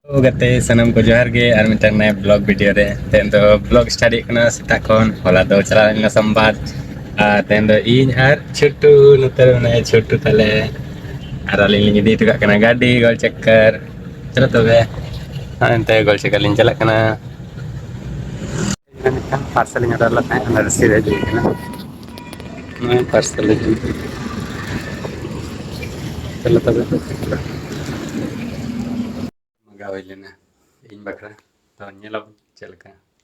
तो गते सनम को जोहार गे और मिटन नए ब्लॉग वीडियो रे तेन दो ब्लॉग स्टार्ट कना सेता खन होला दो चला ना संवाद तेन दो इन हर छोटू नतर ना छोटू तले और अलिंग इदी टका कना गाड़ी गोल चक्कर चलो तबे अंते गोल चक्कर लिंग चला कना पार्सल इंग ऑर्डर लता है रिसीव है ना पार्सल चलो तबे गावे लेना इन बकरा तो ᱧᱮᱞᱚ ᱪᱮᱫ ᱞᱮᱠᱟ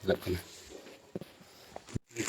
ᱧᱮᱞᱚᱜ ᱠᱟᱱᱟ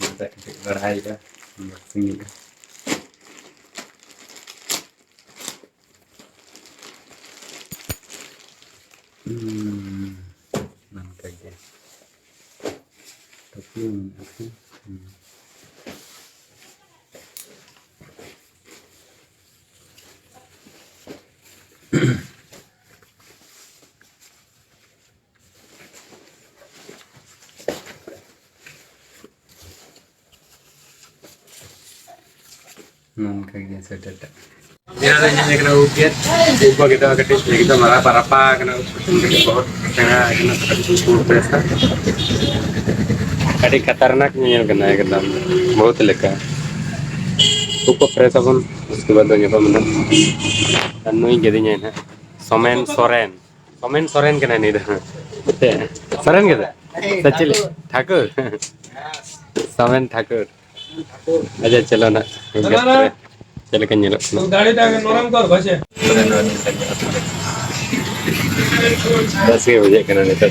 ᱢᱟᱫᱟ ᱠᱟᱹᱴᱤᱡ ᱵᱟᱲᱟᱭᱟ ᱵᱚᱠᱥᱤᱝ ᱱᱚᱝᱠᱟ ᱜᱮ ᱴᱚᱯᱤ ᱢᱮᱱᱟᱜᱼᱟ nangka gini sudah ada. Dia hanya kena ujian, ubah kita ketis, kita marah parapa kena bawah tengah kena terkena presa. Kadi खतरनाक नहीं कना एकदम बहुत लेका ऊपर प्रेस अपन उसके बाद ये पमना अन्नोई के दिन है सोमेन सोरेन के नहीं था सोरेन के था सचिल ठाकुर सोमेन ठाकुर अच्छा चलो ना चलो कहीं लो गाड़ी टाके नरम कर बसे 10 के बजे करना नहीं था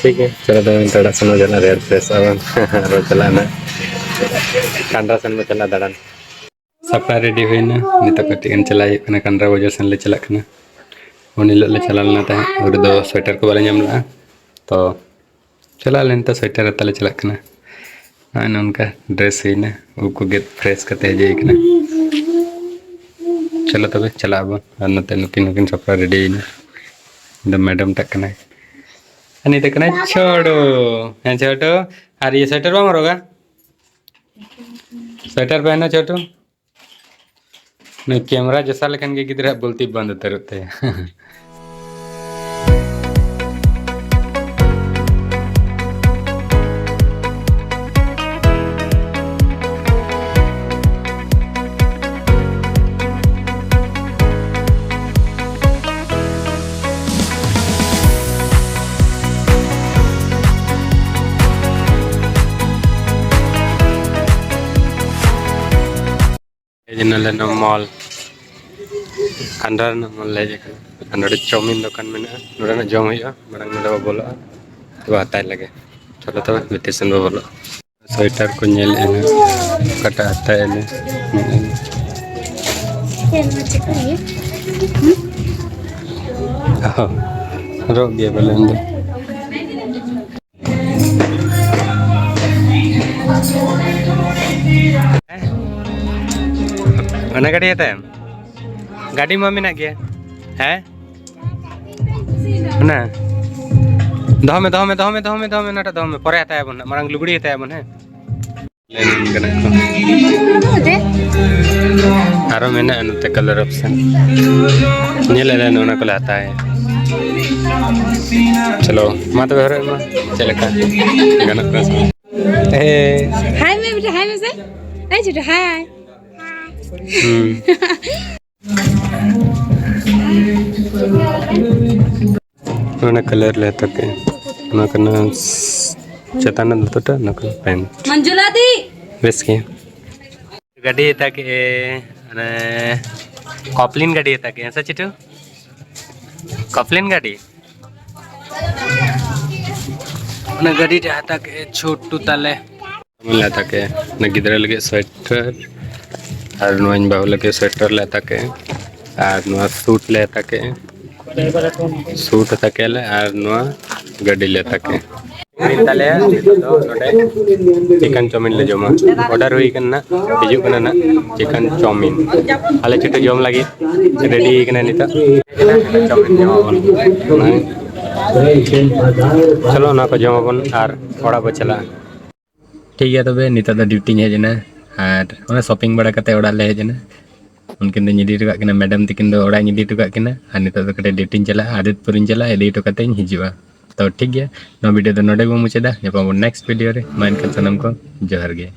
ठीक है चलो तो थोड़ा सुनो चला रेड फ्रेश अब रोज चलाना कांड्रा सन में चला दड़न सपना रेडी हुई ना नहीं तो कटिंग चलाई कना कांड्रा वजह सन ले चला कना उन ले चला लेना था और दो स्वेटर को वाले ñam ला तो चला लेन तो स्वेटर तले चला कना आन उनका ड्रेस ही ना उनको गेट फ्रेश करते जाए कना चलो तबे चला अब नते नुकिन सपना रेडी ना द मैडम तक कना अनि तो कना छोड़ो हैं छोटो और ये स्वेटर बांग रोगा स्वेटर पहनो छोटू नहीं कैमरा जैसा लेकिन के किधर बोलती बंद तरते जिन्होंने न मॉल अंदर न मॉल ले जाकर अंदर चाउमीन दुकान में ना नोड़ा न जम हुआ बड़ंग नोड़ा बोला तो आता लगे चलो तो मिटेशन में बोलो स्वेटर को नेल है ना कटा आता है ना रोक दिया बोले अंदर mana गाड़ी है गाड़ी में मिना गया है ना दो में नाटा दो में परे आता है बन मारंग लुगड़ी आता है बन है लेन कना आरो में ना नते कलर ऑप्शन ये ले लेना उना को आता है चलो मत बहरे में चले का गाना हाय मैं बेटा हाय में से आई छोटा हाय mana color le take na kana cetana dota na kan pen मंजुलादी bes ke gadi take ana कॉपलिन गाड़ी take ऐसा चिटू कॉपलिन गाड़ी ना गाड़ी रहता के छोटू ताले मिला take ना गिदरा लगे स्वेटर और नोइन बाबू लगे स्वेटर लेता के और नुआ सूट लेता के सूट तके ले और नुआ गाड़ी लेता के ग्रीन ताले तो नोडे चिकन चाउमीन ले जोमा ऑर्डर हुई कना हिजू कना ना चिकन चाउमीन आले चिटो जोम लगी रेडी कना निता चाउमीन जोमा चलो ना को जोमा बन और थोड़ा बचला ठीक है तबे निता द ड्यूटी है जना और शॉपिंग बड़ा करते ओड़ा ले हेजना उनकिन इदी हटो किना मैडम तकिन ओड़ा इदी हटो किना और नित दो कटे ड्यूटी चला आदितपुर चला इदी हटो कते हिजुआ तो ठीक गया नो वीडियो दो नोडे बो मुचादा नेक्स्ट वीडियो रे मा एनखान सानाम को जोहार गे।